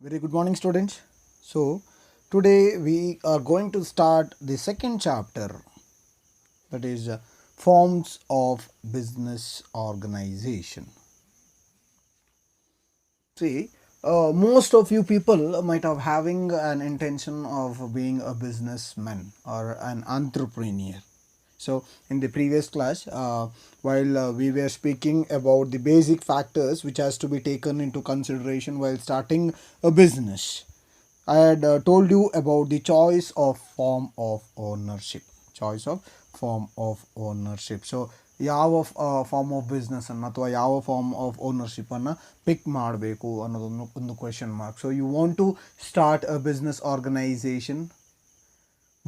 Very good morning, students. So, today we are going to start the second chapter, that is forms of business organization. See, most of you people might have having an intention of being a businessman or an entrepreneur. So, in the previous class, while we were speaking about the basic factors which has to be taken into consideration while starting a business, I had told you about the choice of form of ownership. Choice of form of ownership. So ಯಾವ form of business ಅನ್ನು ಅಥವಾ ಯಾವ form of ownership ಅನ್ನು ಪಿಕ್ ಮಾಡಬೇಕು ಅನ್ನೋದೊಂದು ಒಂದು question mark. So you want to start a business organization,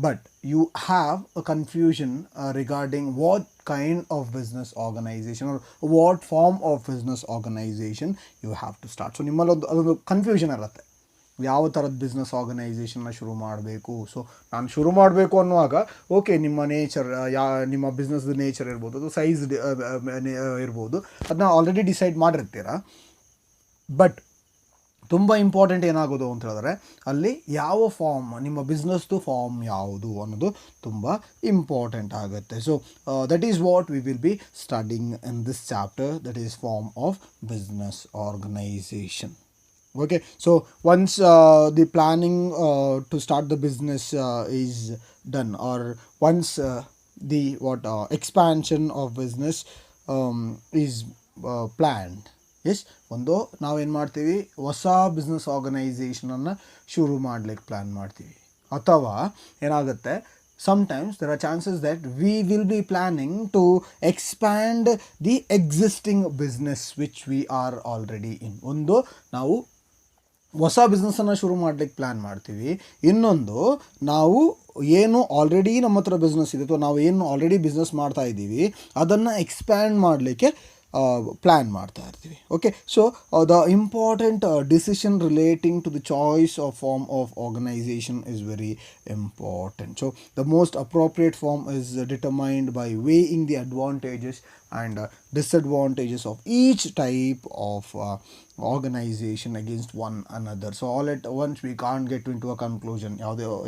but you have a confusion regarding what kind of business organization or what form of business organization you have to start. So ನಿಮ್ಮಲ್ಲಿ ಅದೊಂದು confusion ಇರುತ್ತೆ, ಯಾವ ಥರದ business ಆರ್ಗನೈಸೇಷನ್ನ ಶುರು ಮಾಡಬೇಕು. So ನಾನು ಶುರು ಮಾಡಬೇಕು ಅನ್ನುವಾಗ ಓಕೆ, ನಿಮ್ಮ ನೇಚರ್, ನಿಮ್ಮ ಬಿಸ್ನೆಸ್ದು ನೇಚರ್ ಇರ್ಬೋದು, ಅದು ಸೈಜ್ ಇರ್ಬೋದು, ಅದನ್ನ ಆಲ್ರೆಡಿ ಡಿಸೈಡ್ ಮಾಡಿರ್ತೀರ. ಬಟ್ ತುಂಬ ಇಂಪಾರ್ಟೆಂಟ್ ಏನಾಗೋದು ಅಂತ ಹೇಳಿದ್ರೆ ಅಲ್ಲಿ ಯಾವ ಫಾರ್ಮ್, ನಿಮ್ಮ ಬಿಸ್ನೆಸ್ದು ಫಾರ್ಮ್ ಯಾವುದು ಅನ್ನೋದು ತುಂಬ ಇಂಪಾರ್ಟೆಂಟ್ ಆಗುತ್ತೆ. So that is what we will be studying in this chapter, that is form of business organization. Okay, so once the planning to start the business is done, or once the expansion of business is planned, yes, ಒಂದು ನಾವೇನು ಮಾಡ್ತೀವಿ, ಹೊಸ business ಆರ್ಗನೈಸೇಷನನ್ನು ಶುರು ಮಾಡ್ಲಿಕ್ಕೆ plan ಮಾಡ್ತೀವಿ. ಅಥವಾ ಏನಾಗುತ್ತೆ, sometimes there are chances that we will be planning to expand the existing business which we are already in. ಒಂದು ನಾವು ಹೊಸ ಬಿಸ್ನೆಸ್ಸನ್ನು ಶುರು ಮಾಡಲಿಕ್ಕೆ ಪ್ಲ್ಯಾನ್ ಮಾಡ್ತೀವಿ, ಇನ್ನೊಂದು ನಾವು ಏನು ಆಲ್ರೆಡಿ ನಮ್ಮ ಹತ್ರ ಬಿಸ್ನೆಸ್ ಇದೆ ಅಥವಾ ನಾವು ಏನು ಆಲ್ರೆಡಿ ಬಿಸ್ನೆಸ್ ಮಾಡ್ತಾ ಇದ್ದೀವಿ ಅದನ್ನು ಎಕ್ಸ್ಪ್ಯಾಂಡ್ ಮಾಡಲಿಕ್ಕೆ ಪ್ಲ್ಯಾನ್ ಮಾಡ್ತಾ ಇರ್ತೀವಿ. Okay, so the important decision relating to the choice of form of organization is very important. So the most appropriate form is determined by weighing the advantages and disadvantages of each type of organization against one another. So all at once we can't get into a conclusion.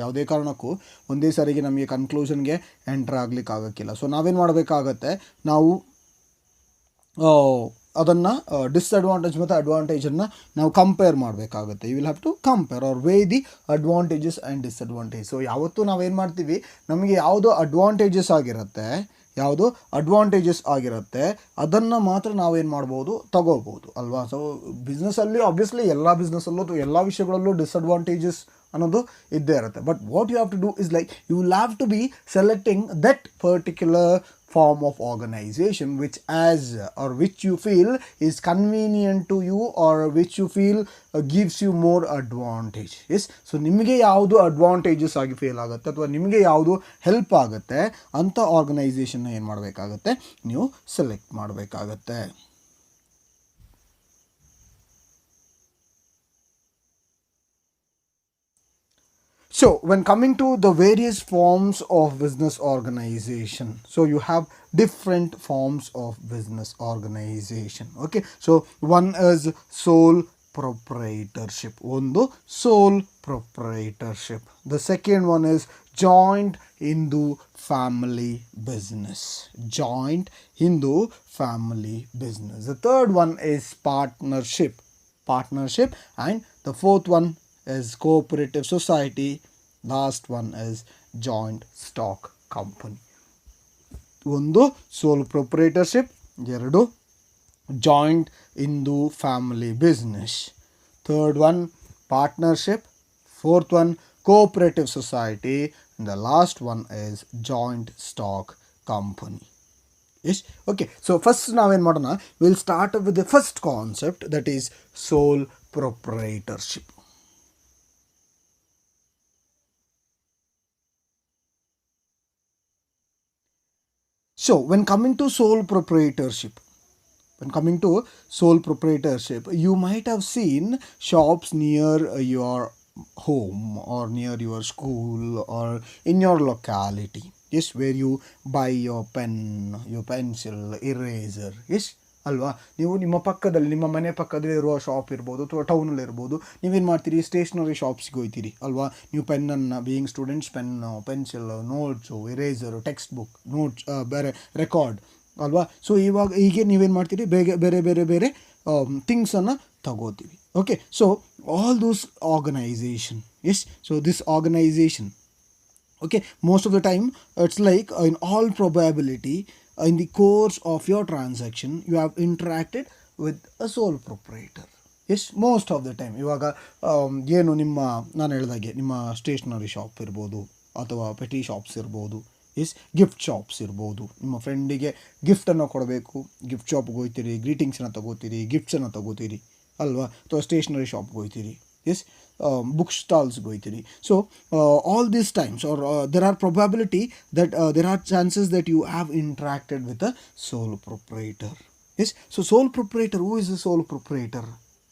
ಯಾವುದೇ ಕಾರಣಕ್ಕೂ ಒಂದೇ ಸಾರಿಗೆ ನಮಗೆ ಕನ್ಕ್ಲೂಷನ್ಗೆ enter ಆಗ್ಲಿಕ್ಕೆ ಆಗೋಕ್ಕಿಲ್ಲ. So ನಾವೇನು ಮಾಡಬೇಕಾಗತ್ತೆ, ನಾವು ಅದನ್ನು ಡಿಸ್ಅಡ್ವಾಂಟೇಜ್ ಮತ್ತು ಅಡ್ವಾಂಟೇಜನ್ನು ನಾವು ಕಂಪೇರ್ ಮಾಡಬೇಕಾಗುತ್ತೆ. You will have to compare or weigh the advantages and disadvantage. ಸೊ ಯಾವತ್ತೂ ನಾವೇನು ಮಾಡ್ತೀವಿ, ನಮಗೆ ಯಾವುದೋ ಅಡ್ವಾಂಟೇಜಸ್ ಆಗಿರುತ್ತೆ ಅದನ್ನು ಮಾತ್ರ ನಾವೇನು ಮಾಡ್ಬೋದು, ತಗೋಬೋದು ಅಲ್ವಾ. ಸೊ ಬಿಸ್ನೆಸ್ಸಲ್ಲಿ ಆಬ್ವಿಯಸ್ಲಿ ಎಲ್ಲ ಬಿಸ್ನೆಸ್ಸಲ್ಲೂ ಅಥವಾ ಎಲ್ಲ ವಿಷಯಗಳಲ್ಲೂ ಡಿಸ್ಅಡ್ವಾಂಟೇಜಸ್ ಅನ್ನೋದು ಇದ್ದೇ ಇರುತ್ತೆ. But what you have to do is like you will have to be selecting that particular form of organization which you feel is convenient to you, or which you feel gives you more advantage. Yes, so ನಿಮಗೆ ಯಾವುದು advantages ಆಗಿ feel ಆಗುತ್ತೆ ಅಥವಾ ನಿಮಗೆ ಯಾವುದು help ಆಗುತ್ತೆ ಅಂಥ ಆರ್ಗನೈಸೇಷನ್ನ ಏನು ಮಾಡಬೇಕಾಗತ್ತೆ, ನೀವು ಸೆಲೆಕ್ಟ್ ಮಾಡಬೇಕಾಗತ್ತೆ. So when coming to the various forms of business organization, so you have different forms of business organization. Okay, so one is sole proprietorship. ಒಂದು sole proprietorship. The second one is joint Hindu family business. Joint Hindu family business. The third one is partnership. And the fourth one is cooperative society. Last one is joint stock company. ಒಂದು ಸೋಲ್ proprietorship, ಎರಡು joint Hindu family business, third one partnership, fourth one cooperative society, and the last one is joint stock company. Yes, okay, so first ನಾವೇನು ಮಾಡೋಣ, we'll start with the first concept, that is sole proprietorship. So when coming to sole proprietorship, you might have seen shops near your home or near your school or in your locality. Yes, where you buy your pen, your pencil, eraser. Yes, ಅಲ್ವಾ. ನೀವು ನಿಮ್ಮ ಪಕ್ಕದಲ್ಲಿ, ನಿಮ್ಮ ಮನೆ ಪಕ್ಕದಲ್ಲಿ ಇರುವ shop ಇರ್ಬೋದು ಅಥವಾ ಟೌನಲ್ಲಿ ಇರ್ಬೋದು, ನೀವೇನು ಮಾಡ್ತೀರಿ, ಸ್ಟೇಷ್ನರಿ ಶಾಪ್ಸ್ಗೆ ಹೋಗ್ತೀರಿ ಅಲ್ವಾ. ನೀವು ಪೆನ್ನನ್ನು, being students, pen, pencil, notes, eraser, text book, notes, ಬೇರೆ ರೆಕಾರ್ಡ್ ಅಲ್ವಾ. ಸೊ ಇವಾಗ ಹೀಗೆ ನೀವೇನು ಮಾಡ್ತೀರಿ, ಬೇರೆ ಬೇರೆ ಬೇರೆ ಥಿಂಗ್ಸನ್ನು ತಗೋತೀವಿ. Okay, so all those organisation, yes, so this organisation, okay, most of the time it's like in all probability in the course of your transaction you have interacted with a sole proprietor. Yes, most of the time. ಇವಾಗ ಏನು ನಿಮ್ಮ, ನಾನು ಹೇಳಿದಾಗೆ ನಿಮ್ಮ stationery shop ಇರ್ಬೋದು ಅಥವಾ petty shops ಇರ್ಬೋದು, S, gift shops ಇರ್ಬೋದು. ನಿಮ್ಮ ಫ್ರೆಂಡಿಗೆ ಗಿಫ್ಟನ್ನು ಕೊಡಬೇಕು, ಗಿಫ್ಟ್ ಶಾಪ್ಗೆ ಹೋಗ್ತೀರಿ, ಗ್ರೀಟಿಂಗ್ಸನ್ನು ತಗೋತೀರಿ, ಗಿಫ್ಟ್ಸನ್ನು ತಗೋತೀರಿ ಅಲ್ವಾ. ಅಥವಾ ಸ್ಟೇಷ್ನರಿ ಶಾಪ್ಗೆ ಹೋಗ್ತೀರಿ, S, book stalls goitiri. So all these times, or there are probability that there are chances that you have interacted with a sole proprietor. Yes, so sole proprietor, who is a sole proprietor?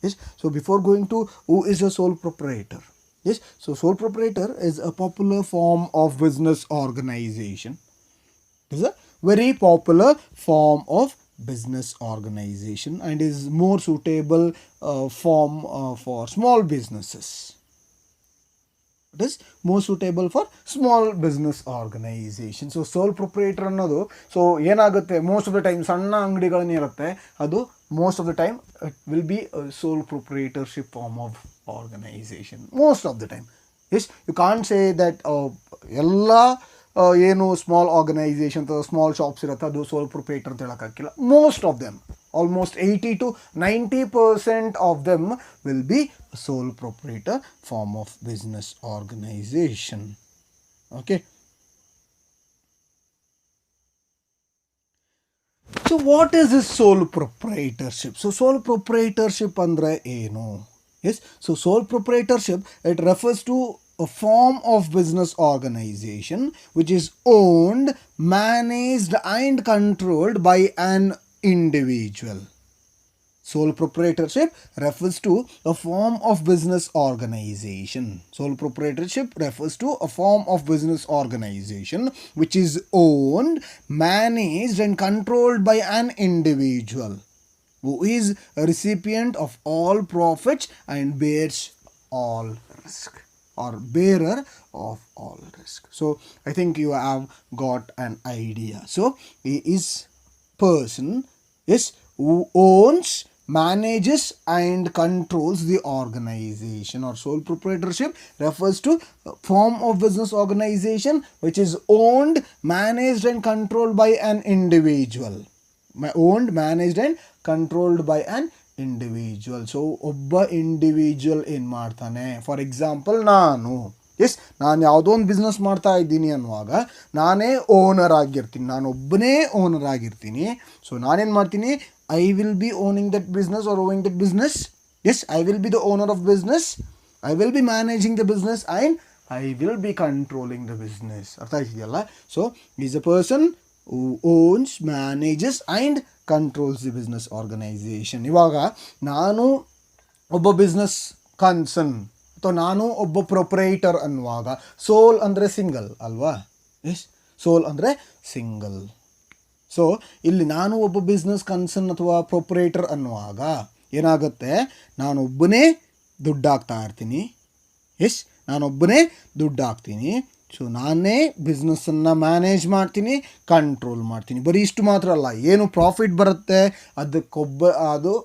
Yes, so before going to who is a sole proprietor, yes, so sole proprietor is a popular form of business organization. It is a very popular form of business organization and is more suitable form for small businesses. It is more suitable for small business organization. So sole proprietor ಅನ್ನೋದು, so ಏನಾಗುತ್ತೆ, most of the time ಸಣ್ಣ ಅಂಗಡಿಗಳನ್ನಿರುತ್ತೆ, ಅದು most of the time it will be sole proprietorship form of organisation most of the time. Yes, you can't say that ಎಲ್ಲ ಏನು small organisation ಅಥವಾ small shops ಇರುತ್ತೆ ಅದು ಸೋಲ್ ಪ್ರೊಪ್ರೈಟರ್ ಅಂತ ಹೇಳೋಕ್ಕಾಗಿಲ್ಲ. Most of them, almost 80 to 90% of them will be a sole proprietor form of business organization. Okay, so what is this sole proprietorship? So sole proprietorship andre enu? Yes, so sole proprietorship, it refers to a form of business organization which is owned, managed and controlled by an individual. Sole proprietorship refers to a form of business organization. Sole proprietorship refers to a form of business organization which is owned, managed and controlled by an individual who is a recipient of all profits and bears all risk, or bearer of all risk. So I think you have got an idea. So he is person, yes, who owns, manages and controls the organization. Or sole proprietorship refers to a form of business organization which is owned, managed and controlled by an individual. Owned, managed and controlled by an individual. So ಒಬ್ಬ individual ಏನು ಮಾಡ್ತಾನೆ, for example ನಾನು, S, ನಾನು ಯಾವುದೋ ಒಂದು business ಮಾಡ್ತಾ ಇದ್ದೀನಿ ಅನ್ನುವಾಗ ನಾನೇ ಓನರ್ ಆಗಿರ್ತೀನಿ, ನಾನೊಬ್ಬನೇ ಓನರ್ ಆಗಿರ್ತೀನಿ. ಸೊ ನಾನೇನು ಮಾಡ್ತೀನಿ, I will be owning that business or owing that business. Yes, I will be the owner of business, I will be managing the business and I will be controlling the business. ಅರ್ಥ ಆಗ್ತಿದೆಯಲ್ಲ. So is a person who owns, manages and controls the business organization. ಇವಾಗ ನಾನು ಒಬ್ಬ business concern ಅಥವಾ ನಾನು ಒಬ್ಬ proprietor ಅನ್ನುವಾಗ, ಸೋಲ್ ಅಂದರೆ ಸಿಂಗಲ್ ಅಲ್ವಾ. ಎಸ್, ಸೋಲ್ ಅಂದರೆ ಸಿಂಗಲ್. ಸೊ ಇಲ್ಲಿ ನಾನು ಒಬ್ಬ ಬಿಸ್ನೆಸ್ ಕನ್ಸರ್ನ್ ಅಥವಾ ಪ್ರೊಪ್ರೈಟರ್ ಅನ್ನುವಾಗ ಏನಾಗುತ್ತೆ, ನಾನೊಬ್ಬನೇ ದುಡ್ಡು ಹಾಕ್ತಾ ಇರ್ತೀನಿ. ಎಸ್, ನಾನೊಬ್ಬನೇ ದುಡ್ಡು ಹಾಕ್ತೀನಿ. ಸೊ ನಾನೇ ಬಿಸ್ನೆಸ್ಸನ್ನು ಮ್ಯಾನೇಜ್ ಮಾಡ್ತೀನಿ, ಕಂಟ್ರೋಲ್ ಮಾಡ್ತೀನಿ. ಬರೀ ಇಷ್ಟು ಮಾತ್ರ ಅಲ್ಲ, ಏನು ಪ್ರಾಫಿಟ್ ಬರುತ್ತೆ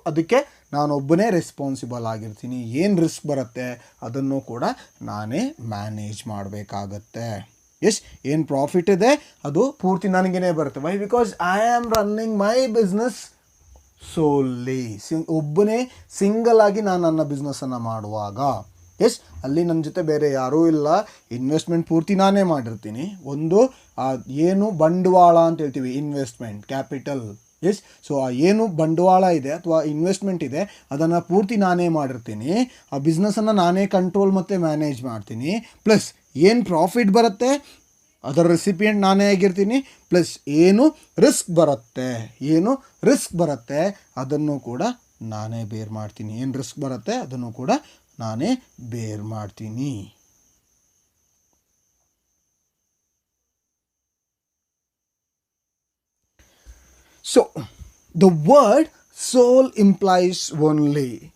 ಅದಕ್ಕೆ ನಾನೊಬ್ಬನೇ ರೆಸ್ಪಾನ್ಸಿಬಲ್ ಆಗಿರ್ತೀನಿ. ಏನು ರಿಸ್ಕ್ ಬರುತ್ತೆ ಅದನ್ನು ಕೂಡ ನಾನೇ ಮ್ಯಾನೇಜ್ ಮಾಡಬೇಕಾಗತ್ತೆ. ಎಸ್, ಏನು ಪ್ರಾಫಿಟ್ ಇದೆ ಅದು ಪೂರ್ತಿ ನನಗೇ ಬರುತ್ತೆ. Why? Because I am running my business solely. ಒಬ್ಬನೇ ಸಿಂಗಲ್ ಆಗಿ ನಾನು ನನ್ನ ಬಿಸ್ನೆಸ್ಸನ್ನು ಮಾಡುವಾಗ, ಎಸ್, ಅಲ್ಲಿ ನನ್ನ ಜೊತೆ ಬೇರೆ ಯಾರೂ ಇಲ್ಲ, ಇನ್ವೆಸ್ಟ್ಮೆಂಟ್ ಪೂರ್ತಿ ನಾನೇ ಮಾಡಿರ್ತೀನಿ. ಒಂದು ಏನು ಬಂಡವಾಳ ಅಂತ ಹೇಳ್ತೀವಿ, ಇನ್ವೆಸ್ಟ್ಮೆಂಟ್ ಕ್ಯಾಪಿಟಲ್. ಎಸ್, ಸೊ ಆ ಏನು ಬಂಡವಾಳ ಇದೆ ಅಥವಾ ಇನ್ವೆಸ್ಟ್ಮೆಂಟ್ ಇದೆ ಅದನ್ನು ಪೂರ್ತಿ ನಾನೇ ಮಾಡಿರ್ತೀನಿ. ಆ ಬಿಸ್ನೆಸ್ಸನ್ನು ನಾನೇ ಕಂಟ್ರೋಲ್ ಮತ್ತು ಮ್ಯಾನೇಜ್ ಮಾಡ್ತೀನಿ. ಪ್ಲಸ್ ಏನು ಪ್ರಾಫಿಟ್ ಬರುತ್ತೆ ಅದರ ರೆಸಿಪಿಯೆಂಟ್ ನಾನೇ ಆಗಿರ್ತೀನಿ. ಪ್ಲಸ್ ಏನು ರಿಸ್ಕ್ ಬರುತ್ತೆ ಅದನ್ನು ಕೂಡ ನಾನೇ ಬೇರ್ ಮಾಡ್ತೀನಿ. ಏನು ರಿಸ್ಕ್ ಬರುತ್ತೆ ಅದನ್ನು ಕೂಡ ನಾನೇ ಬೇರ್ ಮಾಡ್ತೀನಿ. So The word soul implies only.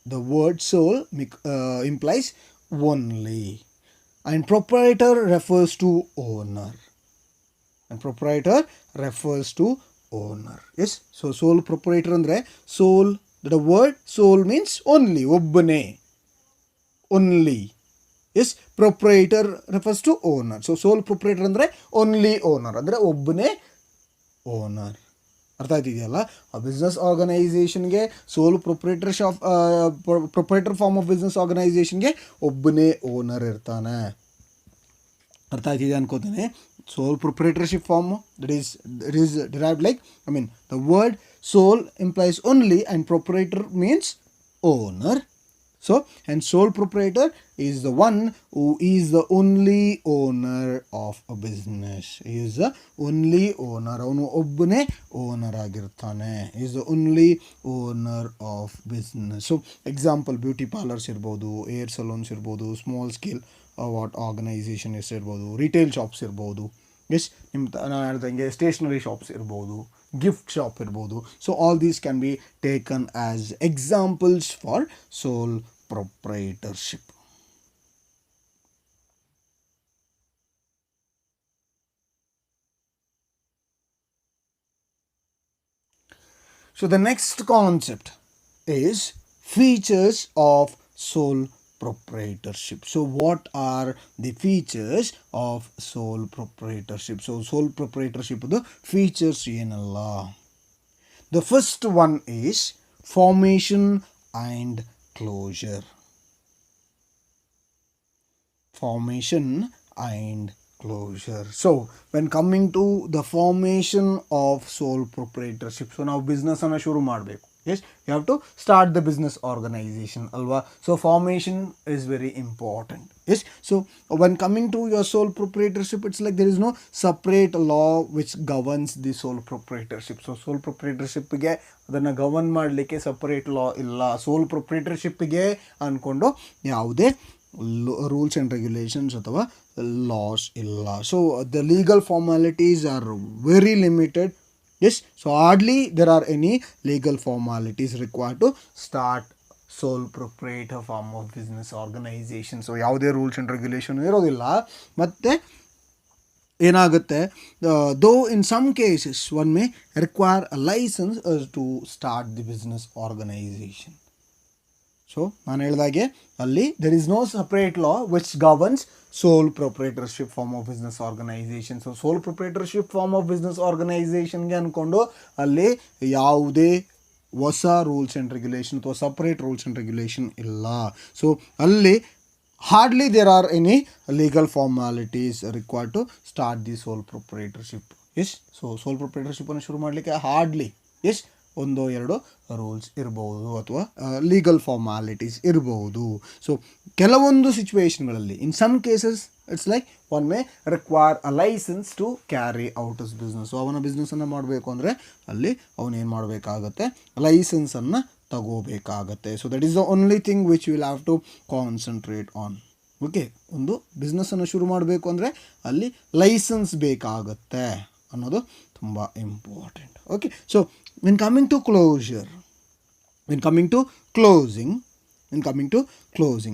The word soul implies only. And proprietor refers to owner. And proprietor refers to owner. Yes. So sole proprietor andre soul. The word soul means only. Obbane. Only. Yes. Proprietor refers to owner. So sole proprietor andre only owner. Andre obbane owner. ಅರ್ಥ ಆಯ್ತಿದೆಯಲ್ಲ. ಆ business ಆರ್ಗನೈಸೇಷನ್ಗೆ sole proprietor form of business ಆರ್ಗನೈಸೇಷನ್ಗೆ ಒಬ್ಬನೇ owner ಇರ್ತಾನೆ. ಅರ್ಥ ಆಯ್ತಿದೆ ಅನ್ಕೋತೀನಿ. Sole proprietorship form it is derived like the word soul implies only and proprietor means owner. So, and sole proprietor is the one who is the only owner of a business. He is the only owner. Avanu obbane owner agirtane. He is the only owner of business. So, example, beauty parlors irbodu, hair salons irbodu, small scale organization irbodu, retail shops irbodu. Yes, ನಾನು ಹೇಳ್ದಂಗೆ stationery shops ಇರ್ಬೋದು, gift shop ಇರ್ಬೋದು. So all these can be taken as examples for sole proprietorship. So the next concept is features of sole proprietorship. So what are the features of sole proprietorship? So sole proprietorship the features ಏನಲ್ಲ. The first one is formation and closure. Formation and closure. So when coming to the formation of sole proprietorship, so now business ಅನ್ನ ಶುರು ಮಾಡಬೇಕು. Yes, you have to start the business organization alwa. So formation is very important. Yes, so when coming to your sole proprietorship, it's like there is no separate law which governs the sole proprietorship. So sole proprietorship ಗೆ ಅದನ್ನು govern ಮಾಡಲಿಕ್ಕೆ separate ಲಾ ಇಲ್ಲ. ಸೋಲ್ ಪ್ರೊಪ್ರೈಟರ್ಶಿಪ್ಗೆ ಅಂದ್ಕೊಂಡು ಯಾವುದೇ rules and regulations ಅಥವಾ loss ಇಲ್ಲ. So the legal formalities are very limited. Yes, so hardly there are any legal formalities required to start sole proprietor form of business organization. So ಯಾವುದೇ rules and regulation ಇರೋದಿಲ್ಲ. ಮತ್ತು ಏನಾಗುತ್ತೆ, though in some cases one may require a licence to start the business organisation. So ನಾನು ಹೇಳಿದಾಗೆ ಅಲ್ಲಿ there is no separate law which governs sole proprietorship form of business organization. So sole proprietorship form of business organizationಗೆ ಅಂದ್ಕೊಂಡು ಅಲ್ಲಿ ಯಾವುದೇ ಹೊಸ rules and regulation ಅಥವಾ separate rules and regulation ಇಲ್ಲ. ಸೊ ಅಲ್ಲಿ hardly there are any legal formalities required to start the sole proprietorship. Yes, so sole ಪ್ರೊಪ್ರೈಟರ್ಶಿಪ್ಪನ್ನು ಶುರು ಮಾಡಲಿಕ್ಕೆ ಹಾರ್ಡ್ಲಿ ಎಸ್ ಒಂದೋ ಎರಡು ರೂಲ್ಸ್ ಇರ್ಬೋದು ಅಥವಾ ಲೀಗಲ್ ಫಾರ್ಮಾಲಿಟೀಸ್ ಇರ್ಬೋದು. ಸೊ ಕೆಲವೊಂದು ಸಿಚುವೇಶನ್ಗಳಲ್ಲಿ in some cases it's like one may require a licence to carry out his business. So ಅವನ ಬಿಸ್ನೆಸ್ಸನ್ನು ಮಾಡಬೇಕು ಅಂದರೆ ಅಲ್ಲಿ ಅವನೇನು ಮಾಡಬೇಕಾಗತ್ತೆ, ಲೈಸೆನ್ಸನ್ನು ತಗೋಬೇಕಾಗತ್ತೆ. So that is the only thing which will have to concentrate on. Okay, ಒಂದು ಬಿಸ್ನೆಸ್ಸನ್ನು ಶುರು ಮಾಡಬೇಕು ಅಂದರೆ ಅಲ್ಲಿ ಲೈಸೆನ್ಸ್ ಬೇಕಾಗತ್ತೆ ಅನ್ನೋದು ತುಂಬ important. Okay, so when coming to closure, when coming to closing,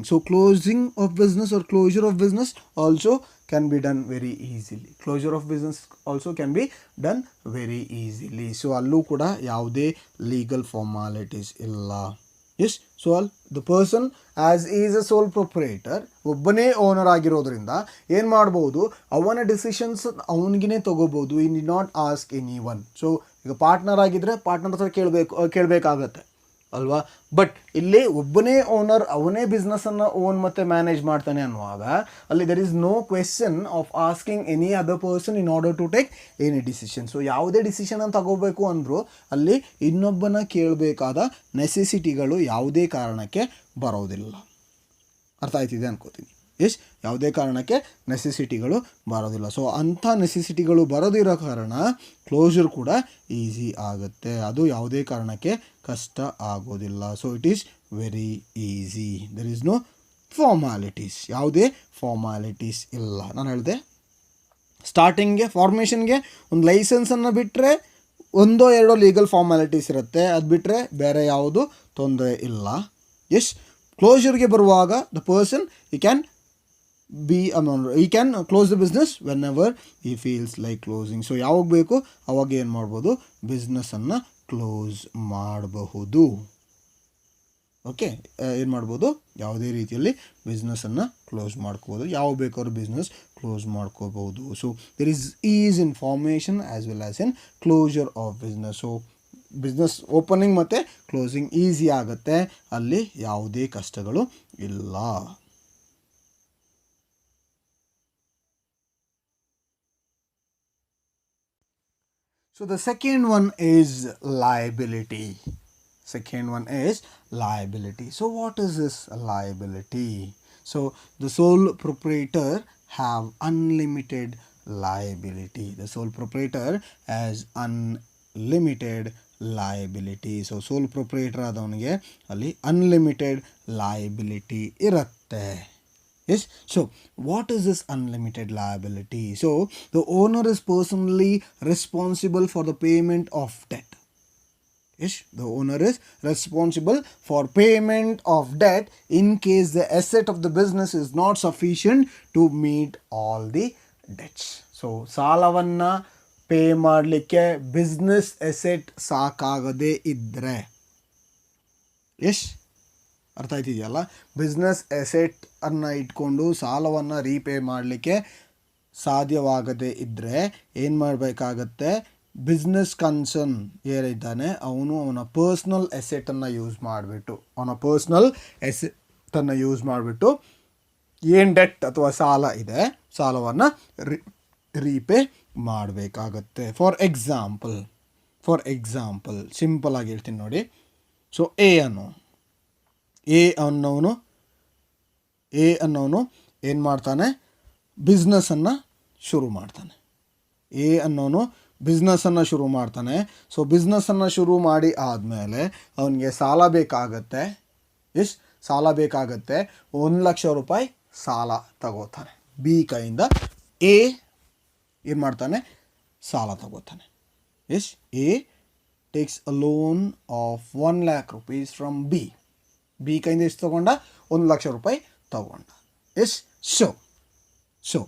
so closing of business or closure of business also can be done very easily. Closure of business also can be done very easily. So allu kuda yaude legal formalities illa. Yes, so the person as is a sole proprietor, ಒಬ್ಬನೇ owner ಆಗಿರೋದ್ರಿಂದ ಏನು ಮಾಡ್ಬೋದು, ಅವನ decisions ಅವನಿಗೆ ತಗೋಬೋದು. ಈ need not ask any one. So ಈಗ partner ಆಗಿದ್ದರೆ ಪಾರ್ಟ್ನರ್ ಹತ್ರ ಕೇಳಬೇಕಾಗತ್ತೆ ಅಲ್ವಾ. ಬಟ್ ಇಲ್ಲಿ ಒಬ್ಬನೇ ಓನರ್, ಅವನೇ ಬಿಸ್ನೆಸ್ಸನ್ನು ಓನ್ ಮತ್ತು ಮ್ಯಾನೇಜ್ ಮಾಡ್ತಾನೆ ಅನ್ನುವಾಗ ಅಲ್ಲಿ there is no question of asking any other person in order to take any decision. So ಯಾವುದೇ ಡಿಸಿಷನನ್ನು ತಗೋಬೇಕು ಅಂದರೂ ಅಲ್ಲಿ ಇನ್ನೊಬ್ಬನ ಕೇಳಬೇಕಾದ ನೆಸೆಸಿಟಿಗಳು ಯಾವುದೇ ಕಾರಣಕ್ಕೆ ಬರೋದಿಲ್ಲ. ಅರ್ಥ ಆಯ್ತಿದೆ ಅನ್ಕೋತೀನಿ. ಎಸ್, ಯಾವುದೇ ಕಾರಣಕ್ಕೆ ನೆಸೆಸಿಟಿಗಳು ಬರೋದಿಲ್ಲ. ಸೊ ಅಂಥ ನೆಸೆಸಿಟಿಗಳು ಬರೋದಿರೋ ಕಾರಣ ಕ್ಲೋಸರ್ ಕೂಡ ಈಸಿ ಆಗುತ್ತೆ. ಅದು ಯಾವುದೇ ಕಾರಣಕ್ಕೆ ಕಷ್ಟ ಆಗೋದಿಲ್ಲ. So it is very easy. There is no formalities, ಯಾವುದೇ ಫಾರ್ಮಾಲಿಟೀಸ್ ಇಲ್ಲ. ನಾನು ಹೇಳಿದೆ ಸ್ಟಾರ್ಟಿಂಗ್ಗೆ ಫಾರ್ಮೇಷನ್ಗೆ ಒಂದು ಲೈಸೆನ್ಸನ್ನು ಬಿಟ್ಟರೆ ಒಂದೋ ಎರಡೋ ಲೀಗಲ್ ಫಾರ್ಮ್ಯಾಲಿಟೀಸ್ ಇರುತ್ತೆ, ಅದು ಬಿಟ್ಟರೆ ಬೇರೆ ಯಾವುದು ತೊಂದರೆ ಇಲ್ಲ. ಎಸ್, ಕ್ಲೋಜರ್ಗೆ ಬರುವಾಗ the person he can close the business whenever he feels like closing. So ಯಾವಾಗ ಬೇಕು ಅವಾಗ ಏನು ಮಾಡ್ಬೋದು, ಬಿಸ್ನೆಸ್ಸನ್ನು ಕ್ಲೋಸ್ ಮಾಡಬಹುದು. ಓಕೆ, ಏನು ಮಾಡ್ಬೋದು, ಯಾವುದೇ ರೀತಿಯಲ್ಲಿ ಬಿಸ್ನೆಸ್ಸನ್ನು ಕ್ಲೋಸ್ ಮಾಡ್ಕೋಬೋದು, ಯಾವಾಗ ಬೇಕಾದ್ರೂ ಬಿಸ್ನೆಸ್ ಕ್ಲೋಸ್ ಮಾಡ್ಕೋಬಹುದು. So there is information as well as in closure of business. So business opening ಮತ್ತು ಕ್ಲೋಸಿಂಗ್ ಈಸಿ ಆಗುತ್ತೆ, ಅಲ್ಲಿ ಯಾವುದೇ ಕಷ್ಟಗಳು ಇಲ್ಲ. So the second one is liability. So what is this liability? So the sole proprietor have unlimited liability. The sole proprietor has unlimited liability. So sole proprietor ಆದವನಿಗೆ ಅಲ್ಲಿ unlimited liability ಇರುತ್ತೆ. Yes, so what is this unlimited liability? So the owner is personally responsible for the payment of debt. Yes, the owner is responsible for payment of debt in case the asset of the business is not sufficient to meet all the debts. So ಸಾಲವನ್ನು pay ಮಾಡಲಿಕ್ಕೆ business asset ಸಾಕಾಗದೇ ಇದ್ದರೆ, S ಅರ್ಥ ಆಯ್ತಿದೆಯಲ್ಲ, business ಎಸೆಟನ್ನು ಇಟ್ಕೊಂಡು ಸಾಲವನ್ನು repay ಮಾಡಲಿಕ್ಕೆ ಸಾಧ್ಯವಾಗದೇ ಇದ್ದರೆ ಏನು ಮಾಡಬೇಕಾಗತ್ತೆ, ಬಿಸ್ನೆಸ್ ಕನ್ಸರ್ನ್ ಏನಿದ್ದಾನೆ ಅವನ ಪರ್ಸ್ನಲ್ ಎಸೆಟನ್ನು ಯೂಸ್ ಮಾಡಿಬಿಟ್ಟು ಏನು ಡೆಟ್ ಅಥವಾ ಸಾಲ ಇದೆ ಸಾಲವನ್ನು ರೀಪೇ ಮಾಡಬೇಕಾಗತ್ತೆ. ಫಾರ್ ಎಕ್ಸಾಂಪಲ್ ಸಿಂಪಲ್ ಆಗಿ ಹೇಳ್ತೀನಿ ನೋಡಿ. ಸೊ ಎ ಅನ್ನೋನು ಏನು ಮಾಡ್ತಾನೆ, ಬಿಸ್ನೆಸ್ಸನ್ನು ಶುರು ಮಾಡ್ತಾನೆ. ಸೊ ಬಿಸ್ನೆಸ್ಸನ್ನು ಶುರು ಮಾಡಿ ಆದಮೇಲೆ ಅವನಿಗೆ ಸಾಲ ಬೇಕಾಗತ್ತೆ. 1,00,000 ರೂಪಾಯಿ ಸಾಲ ತಗೋತಾನೆ ಬಿ ಕೈಯಿಂದ. ಎ ಏನು ಮಾಡ್ತಾನೆ, ಸಾಲ ತಗೋತಾನೆ. A takes a loan of 1,00,000 rupees from B ಕೈಯಿಂದ ಎಷ್ಟು ತಗೊಂಡ, 1,00,000 ರೂಪಾಯಿ ತಗೊಂಡ. ಸೊ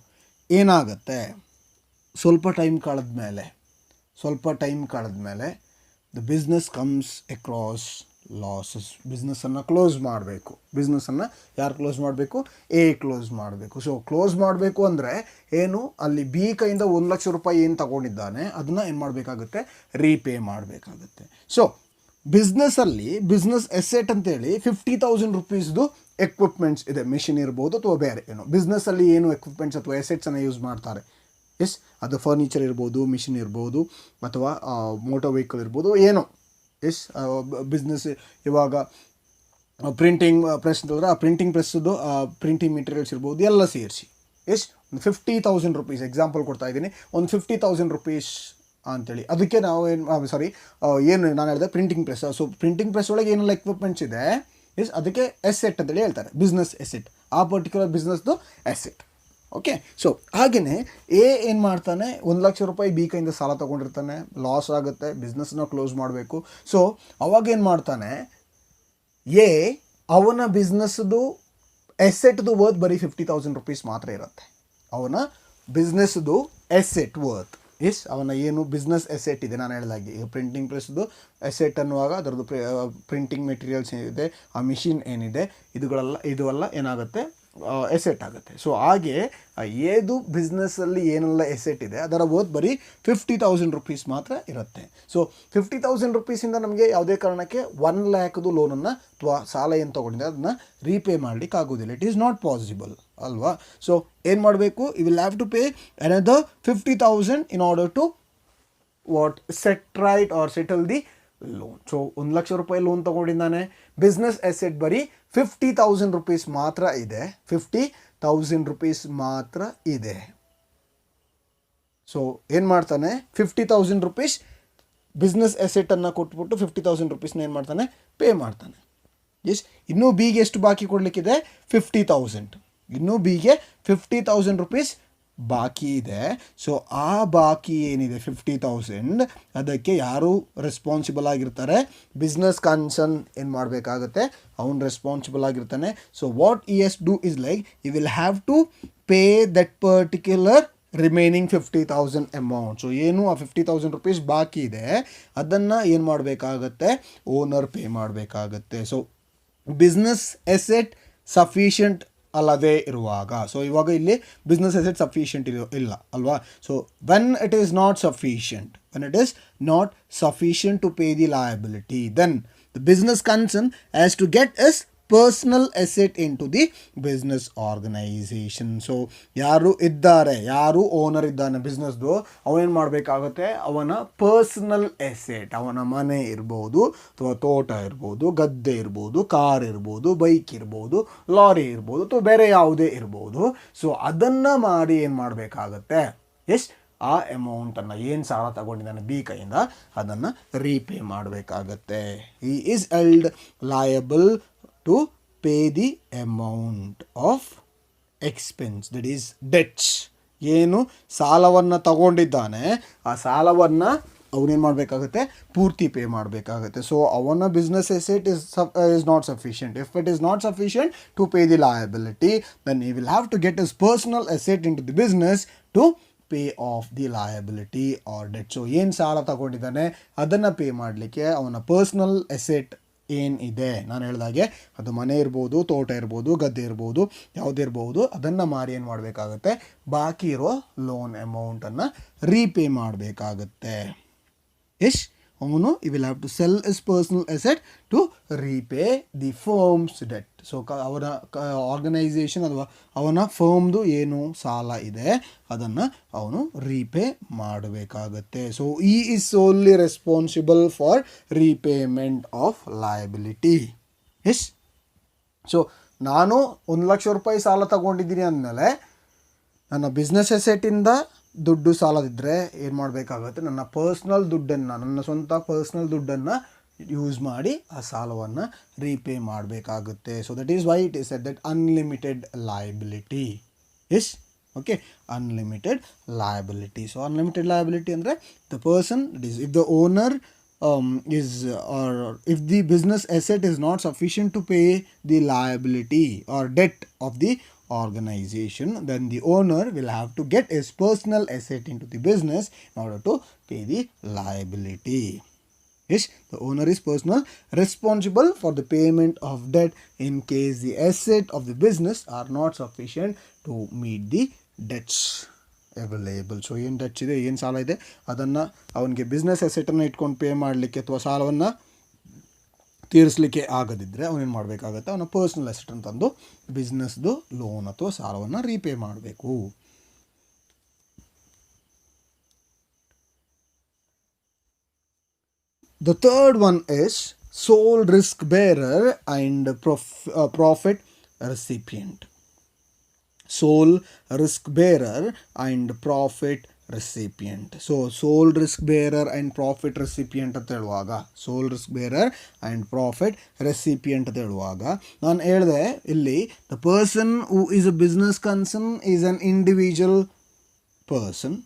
ಏನಾಗುತ್ತೆ, ಸ್ವಲ್ಪ ಟೈಮ್ ಕಳೆದ್ಮೇಲೆ the business comes across losses. ಬಿಸ್ನೆಸ್ಸನ್ನು ಕ್ಲೋಸ್ ಮಾಡಬೇಕು. ಬಿಸ್ನೆಸ್ಸನ್ನು ಯಾರು ಕ್ಲೋಸ್ ಮಾಡಬೇಕು, ಎ ಕ್ಲೋಸ್ ಮಾಡಬೇಕು. ಸೊ ಕ್ಲೋಸ್ ಮಾಡಬೇಕು ಅಂದರೆ ಏನು, ಅಲ್ಲಿ ಬಿ ಕೈಯಿಂದ 1,00,000 ರೂಪಾಯಿ ಏನು ತಗೊಂಡಿದ್ದಾನೆ ಅದನ್ನು ಏನು ಮಾಡಬೇಕಾಗುತ್ತೆ, ರೀಪೇ ಮಾಡಬೇಕಾಗುತ್ತೆ. ಸೊ ಬಿಸ್ನೆಸ್ಸಲ್ಲಿ ಬಿಸ್ನೆಸ್ ಎಸೆಟ್ ಅಂತೇಳಿ 50,000 ರೂಪೀಸ್ದು ಎಕ್ವಿಪ್ಮೆಂಟ್ಸ್ ಇದೆ, ಮಿಷಿನ್ ಇರ್ಬೋದು ಅಥವಾ ಬೇರೆ ಏನೋ. ಬಿಸ್ನೆಸ್ಸಲ್ಲಿ ಏನು ಎಕ್ವಿಪ್ಮೆಂಟ್ಸ್ ಅಥವಾ ಎಸೆಟ್ಸನ್ನು ಯೂಸ್ ಮಾಡ್ತಾರೆ, ಅದು ಫರ್ನಿಚರ್ ಇರ್ಬೋದು, ಮಿಷಿನ್ ಇರ್ಬೋದು, ಅಥವಾ ಮೋಟರ್ ವೆಹಿಕಲ್ ಇರ್ಬೋದು, ಏನೋ. ಬಿಸ್ನೆಸ್ ಇವಾಗ ಪ್ರಿಂಟಿಂಗ್ ಪ್ರೆಸ್ ಅಂತಂದರೆ ಆ ಪ್ರಿಂಟಿಂಗ್ ಪ್ರೆಸ್ಸದು ಪ್ರಿಂಟಿಂಗ್ ಮೆಟೀರಿಯಲ್ಸ್ ಇರ್ಬೋದು, ಎಲ್ಲ ಸೇರಿಸಿ ಒಂದು 50,000 ರೂಪೀಸ್ ಎಕ್ಸಾಂಪಲ್ ಕೊಡ್ತಾ ಇದ್ದೀನಿ. ಒಂದು 50,000 ರೂಪೀಸ್ ಅಂತೇಳಿ ಅದಕ್ಕೆ ನಾವು ಏನು ನಾನು ಹೇಳಿದೆ, printing press. So printing press ಒಳಗೆ ಏನೆಲ್ಲ ಎಕ್ವಿಪ್ಮೆಂಟ್ಸ್ ಇದೆ ಅದಕ್ಕೆ ಎಸೆಟ್ ಅಂತೇಳಿ ಹೇಳ್ತಾರೆ, ಬಿಸ್ನೆಸ್ ಎಸೆಟ್, ಆ ಪರ್ಟಿಕ್ಯುಲರ್ ಬಿಸ್ನೆಸ್ದು ಎಸೆಟ್. ಓಕೆ, ಸೊ ಹಾಗೆಯೇ ಏನು ಮಾಡ್ತಾನೆ, 1,00,000 ರೂಪಾಯಿ ಬಿ ಕೈಯಿಂದ ಸಾಲ ತೊಗೊಂಡಿರ್ತಾನೆ, ಲಾಸ್ ಆಗುತ್ತೆ, ಬಿಸ್ನೆಸ್ನ ಕ್ಲೋಸ್ ಮಾಡಬೇಕು. ಸೊ ಅವಾಗೇನು ಮಾಡ್ತಾನೆ, ಅವನ ಬಿಸ್ನೆಸ್ದು ಎಸೆಟ್ದು ವರ್ತ್ ಬರೀ 50,000 ರೂಪೀಸ್ ಮಾತ್ರ ಇರುತ್ತೆ. ಅವನ ಬಿಸ್ನೆಸ್ದು ಎಸೆಟ್ ವರ್ತ್ ಅವನ ಏನು ಬಿಸ್ನೆಸ್ ಎಸೆಟ್ ಇದೆ, ನಾನು ಹೇಳಿದಾಗೆ ಈಗ ಪ್ರಿಂಟಿಂಗ್ ಪ್ರೆಸ್ದು ಎಸೆಟ್ ಅನ್ನುವಾಗ ಅದರದ್ದು ಪ್ರಿಂಟಿಂಗ್ ಮೆಟೀರಿಯಲ್ಸ್ ಏನಿದೆ, ಆ ಮಿಷಿನ್ ಏನಿದೆ, ಇದೆಲ್ಲ ಏನಾಗುತ್ತೆ, ಎಸೆಟ್ ಆಗುತ್ತೆ. ಸೊ ಹಾಗೆ ಏದು ಬಿಸ್ನೆಸ್ಸಲ್ಲಿ ಏನೆಲ್ಲ ಎಸೆಟ್ ಇದೆ ಅದರ ವರ್ತ್ ಬರೀ 50,000 ರೂಪೀಸ್ ಮಾತ್ರ ಇರುತ್ತೆ. ಸೊ 50,000 ರೂಪೀಸಿಂದ ನಮಗೆ ಯಾವುದೇ ಕಾರಣಕ್ಕೆ 1,00,000 ಲೋನನ್ನು ಅಥವಾ ಸಾಲ ಏನು ತೊಗೊಂಡಿದೆ ಅದನ್ನು ರೀಪೇ ಮಾಡಲಿಕ್ಕೆ ಆಗೋದಿಲ್ಲ. ಇಟ್ ಈಸ್ ನಾಟ್ ಪಾಸಿಬಲ್ ಅಲ್ವಾ. ಸೊ ಏನು ಮಾಡಬೇಕು, you will have to pay another 50,000 in order to settle the loan. So 1,00,000 ರೂಪಾಯಿ ಲೋನ್ ತೊಗೊಂಡಿದ್ದಾನೆ, ಬಿಸ್ನೆಸ್ ಎಸೆಟ್ ಬರೀ 50,000 ರೂಪೀಸ್ ಮಾತ್ರ ಇದೆ. 50,000 ರೂಪೀಸ್ ಮಾತ್ರ ಇದೆ. ಸೊ ಏನು ಮಾಡ್ತಾನೆ, 50,000 ರೂಪೀಸ್ ಬಿಸ್ನೆಸ್ ಎಸೆಟನ್ನು ಕೊಟ್ಬಿಟ್ಟು 50,000 ರೂಪೀಸ್ನ ಏನು ಮಾಡ್ತಾನೆ, ಪೇ ಮಾಡ್ತಾನೆ. ಇನ್ನೂ ಬಿಗೆ ಎಷ್ಟು ಬಾಕಿ ಕೊಡಲಿಕ್ಕಿದೆ, 50,000. ಇನ್ನೂ ಬಿಗೆ 50,000 ರೂಪೀಸ್ ಬಾಕಿ ಇದೆ. ಸೊ ಆ ಬಾಕಿ ಏನಿದೆ 50,000, ಅದಕ್ಕೆ ಯಾರು ರೆಸ್ಪಾನ್ಸಿಬಲ್ ಆಗಿರ್ತಾರೆ? ಬಿಸ್ನೆಸ್ ಕನ್ಸರ್ನ್ ಏನು ಮಾಡಬೇಕಾಗುತ್ತೆ? ಅವನು ರೆಸ್ಪಾನ್ಸಿಬಲ್ ಆಗಿರ್ತಾನೆ. So what he has do is like he will have to pay that particular remaining 50,000 amount. So ಏನು ಆ 50,000 rupees ಬಾಕಿ ಇದೆ ಅದನ್ನು ಏನು ಮಾಡಬೇಕಾಗತ್ತೆ? ಓನರ್ ಪೇ ಮಾಡಬೇಕಾಗತ್ತೆ. ಸೊ ಬಿಸ್ನೆಸ್ ಎಸೆಟ್ ಸಫಿಷಿಯಂಟ್ ಅಲ್ಲದೆ ಇರುವಾಗ, ಸೊ ಇವಾಗ ಇಲ್ಲಿ ಬಿಸ್ನೆಸ್ ಎಸೆಟ್ ಸಫಿಷಿಯಂಟ್ ಇಲ್ಲ ಅಲ್ವಾ? So when it is not sufficient to pay the liability, then the business concern has to get his personal asset into the business organisation. So ಯಾರು owner ಇದ್ದಾನೆ ಬಿಸ್ನೆಸ್ದು, ಅವನೇನು ಮಾಡಬೇಕಾಗುತ್ತೆ? ಅವನ ಪರ್ಸ್ನಲ್ ಎಸೆಟ್, ಅವನ ಮನೆ ಇರ್ಬೋದು ಅಥವಾ ತೋಟ ಇರ್ಬೋದು, ಗದ್ದೆ ಇರ್ಬೋದು, ಕಾರ್ ಇರ್ಬೋದು, ಬೈಕ್ ಇರ್ಬೋದು, ಲಾರಿ ಇರ್ಬೋದು ಅಥವಾ ಬೇರೆ ಯಾವುದೇ ಇರ್ಬೋದು. ಸೊ ಅದನ್ನು ಮಾಡಿ ಏನು ಮಾಡಬೇಕಾಗತ್ತೆ? ಆ ಅಮೌಂಟನ್ನು ಏನು ಸಾಲ ತಗೊಂಡಿದ್ದಾನೆ ಬಿ ಕೈಯಿಂದ ಅದನ್ನು ರೀಪೇ ಮಾಡಬೇಕಾಗತ್ತೆ. He is held liable to pay the amount of expense, that is debts. ಏನು ಸಾಲವನ್ನು ತಗೊಂಡಿದ್ದಾನೆ ಆ ಸಾಲವನ್ನು ಅವನೇನು ಮಾಡಬೇಕಾಗುತ್ತೆ? ಪೂರ್ತಿ ಪೇ ಮಾಡಬೇಕಾಗುತ್ತೆ. ಸೊ ಅವನ business asset is not sufficient. If it is not sufficient to pay the liability, then he will have to get his personal asset into the business to pay off the liability or debt. So ಏನು ಸಾಲ ತಗೊಂಡಿದ್ದಾನೆ ಅದನ್ನು pay ಮಾಡಲಿಕ್ಕೆ ಅವನ personal asset ಏನಿದೆ, ನಾನು ಹೇಳಿದಾಗೆ ಅದು ಮನೆ ಇರ್ಬೋದು, ತೋಟ ಇರ್ಬೋದು, ಗದ್ದೆ ಇರ್ಬೋದು, ಯಾವುದೇ ಇರ್ಬೋದು, ಅದನ್ನು ಮಾರಿ ಏನು ಮಾಡಬೇಕಾಗತ್ತೆ? ಬಾಕಿ ಇರೋ ಲೋನ್ ಅಮೌಂಟನ್ನು ರೀಪೇ ಮಾಡಬೇಕಾಗತ್ತೆ. ಅವನು he will have to sell his personal asset to repay the firm's debt. So ಅವನ ಆರ್ಗನೈಸೇಷನ್ ಅಥವಾ ಅವನ ಫರ್ಮ್ದು ಏನು ಸಾಲ ಇದೆ ಅದನ್ನು ಅವನು ರೀಪೇ ಮಾಡಬೇಕಾಗತ್ತೆ. ಸೊ ಈ is ಸೋನ್ಲಿ responsible for repayment of liability. So ನಾನು 1,00,000 ರೂಪಾಯಿ ಸಾಲ ತಗೊಂಡಿದ್ದೀನಿ ಅಂದಮೇಲೆ ನನ್ನ ಬಿಸ್ನೆಸ್ ಎಸೆಟಿಂದ ದುಡ್ಡು ಸಾಲದಿದ್ದರೆ ಏನು ಮಾಡಬೇಕಾಗುತ್ತೆ? ನನ್ನ ಪರ್ಸ್ನಲ್ ದುಡ್ಡನ್ನು, ನನ್ನ ಸ್ವಂತ ಪರ್ಸ್ನಲ್ ದುಡ್ಡನ್ನು ಯೂಸ್ ಮಾಡಿ ಆ ಸಾಲವನ್ನು ರೀಪೇ ಮಾಡಬೇಕಾಗುತ್ತೆ. So that is why it is said that unlimited liability. Okay, unlimited liability. So unlimited liability ಅಂದರೆ the person, if the owner or if the business asset is not sufficient to pay the liability or debt of the organization, then the owner will have to get his personal asset into the business in order to pay the liability. The owner is personally responsible for the payment of debt in case the asset of the business are not sufficient to meet the debts available. So ಏನು debts ಇದೆ, ಏನು ಸಾಲ ಇದೆ, ಅದನ್ನು ಅವನಿಗೆ business ಅಸೆಟನ್ನು ಇಟ್ಕೊಂಡು pay ಮಾಡಲಿಕ್ಕೆ ಅಥವಾ ಸಾಲವನ್ನು ತೀರಿಸಲಿಕ್ಕೆ ಆಗದಿದ್ದರೆ ಅವನೇನು ಮಾಡಬೇಕಾಗತ್ತೆ? ಅವನ ಪರ್ಸ್ನಲ್ ಅಸೆಟನ್ನು ತಂದು ಬಿಸ್ನೆಸ್ದು ಲೋನ್ ಅಥವಾ ಸಾಲವನ್ನು ರೀಪೇ ಮಾಡಬೇಕು. The third one is sole risk bearer and profit recipient. Sole risk bearer and profit recipient. So sole risk bearer and profit recipient ಅಂತ ಹೇಳುವಾಗ, sole risk bearer and profit recipient ಅಂತ ಹೇಳುವಾಗ ನಾನು ಹೇಳಿದೆ ಇಲ್ಲಿ the person who is a business concern is an individual person.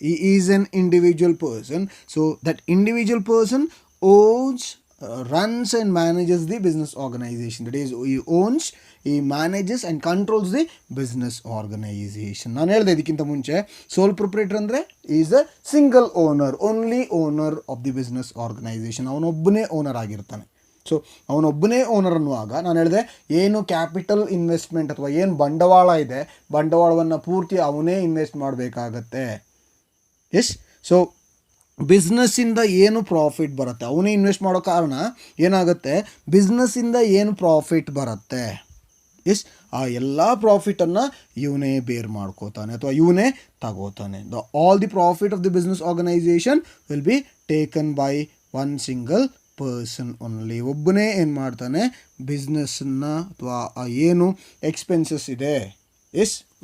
He is an individual person. So that individual person runs and manages the business organization. That is, he manages and controls the business organization. ನಾನು ಹೇಳಿದೆ ಇದಕ್ಕಿಂತ ಮುಂಚೆ sole proprietor ಅಂದರೆ is a single owner, only owner of the business organization. ಅವನೊಬ್ಬನೇ owner ಆಗಿರ್ತಾನೆ. So ಅವನೊಬ್ಬನೇ owner ಅನ್ನುವಾಗ ನಾನು ಹೇಳಿದೆ ಏನು ಕ್ಯಾಪಿಟಲ್ ಇನ್ವೆಸ್ಟ್ಮೆಂಟ್ ಅಥವಾ ಏನು ಬಂಡವಾಳ ಇದೆ, ಬಂಡವಾಳವನ್ನು ಪೂರ್ತಿ ಅವನೇ ಇನ್ವೆಸ್ಟ್ ಮಾಡಬೇಕಾಗತ್ತೆ. ಸೊ ಬಿಸ್ನೆಸ್ಸಿಂದ ಏನು ಪ್ರಾಫಿಟ್ ಬರುತ್ತೆ ಅವನೇ ಇನ್ವೆಸ್ಟ್ ಮಾಡೋ ಕಾರಣ ಏನಾಗುತ್ತೆ, ಬಿಸ್ನೆಸ್ಸಿಂದ ಏನು ಪ್ರಾಫಿಟ್ ಬರುತ್ತೆ ಆ ಎಲ್ಲ ಪ್ರಾಫಿಟನ್ನು ಇವನೇ ಬೇರ್ ಮಾಡ್ಕೋತಾನೆ ಅಥವಾ ಇವನೇ ತಗೋತಾನೆ. All the profit of the business organisation will be taken by one single person only. ಒಬ್ಬನೇ ಏನು ಮಾಡ್ತಾನೆ, ಬಿಸ್ನೆಸ್ಸನ್ನು ಅಥವಾ ಏನು ಎಕ್ಸ್ಪೆನ್ಸಸ್ ಇದೆ,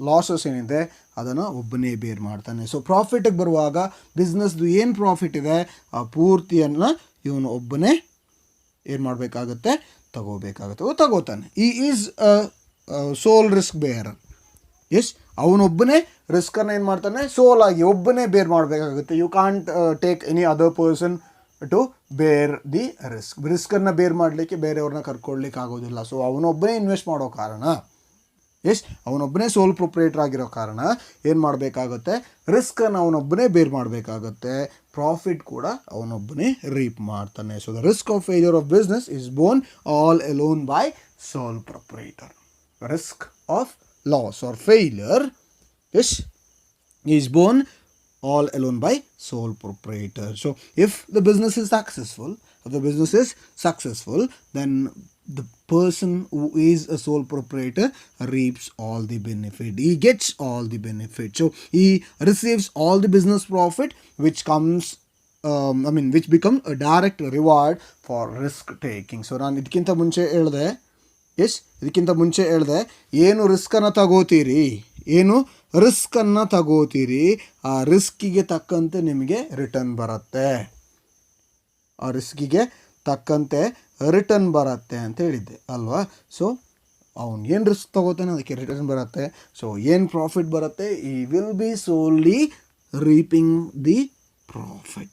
ಲಾಸಸ್ ಏನಿದೆ ಅದನ್ನು ಒಬ್ಬನೇ ಬೇರ್ ಮಾಡ್ತಾನೆ. ಸೊ ಪ್ರಾಫಿಟಿಗೆ ಬರುವಾಗ ಬಿಸ್ನೆಸ್ದು ಏನು ಪ್ರಾಫಿಟ್ ಇದೆ ಆ ಪೂರ್ತಿಯನ್ನು ಇವನು ಒಬ್ಬನೇ ಏನು ಮಾಡಬೇಕಾಗತ್ತೆ, ತಗೋತಾನೆ. He is sole risk bearer. ಅವನೊಬ್ಬನೇ ರಿಸ್ಕನ್ನು ಏನು ಮಾಡ್ತಾನೆ, ಸೋಲ್ ಆಗಿ ಒಬ್ಬನೇ ಬೇರ್ ಮಾಡಬೇಕಾಗುತ್ತೆ. You can't take any other person to bear the ರಿಸ್ಕನ್ನು ಬೇರ್ ಮಾಡಲಿಕ್ಕೆ ಬೇರೆಯವ್ರನ್ನ ಕರ್ಕೊಳ್ಲಿಕ್ಕೆ ಆಗೋದಿಲ್ಲ. ಸೊ ಅವನೊಬ್ಬನೇ ಇನ್ವೆಸ್ಟ್ ಮಾಡೋ ಕಾರಣ, ಅವನೊಬ್ಬನೇ ಸೋಲ್ ಪ್ರೊಪ್ರೈಟರ್ ಆಗಿರೋ ಕಾರಣ ಏನು ಮಾಡಬೇಕಾಗುತ್ತೆ, ರಿಸ್ಕನ್ನು ಅವನೊಬ್ಬನೇ ಬೇರ್ ಮಾಡಬೇಕಾಗುತ್ತೆ, ಪ್ರಾಫಿಟ್ ಕೂಡ ಅವನೊಬ್ಬನೇ ರೀಪ್ ಮಾಡ್ತಾನೆ. So the risk of failure of business is born all alone by soul proprietor. Risk of loss or failure is borne all alone by sole proprietor. So if the business is successful, then the person who is a sole proprietor reaps all the benefit. He gets all the benefit. So he receives all the business profit which comes which become a direct reward for risk taking. So ನಾನು ಇದಕ್ಕಿಂತ ಮುಂಚೆ ಹೇಳಿದೆ ಏನು ರಿಸ್ಕನ್ನು ತಗೋತೀರಿ ಆ ರಿಸ್ಕಿಗೆ ತಕ್ಕಂತೆ ನಿಮಗೆ return ಬರುತ್ತೆ, ಅಂತ ಹೇಳಿದ್ದೆ ಅಲ್ವಾ. ಸೊ ಅವನು ಏನು ರಿಸ್ಕ್ ತಗೋತಾನೆ ಅದಕ್ಕೆ ರಿಟರ್ನ್ ಬರುತ್ತೆ. ಸೊ ಏನು ಪ್ರಾಫಿಟ್ ಬರುತ್ತೆ, he will be solely reaping the profit.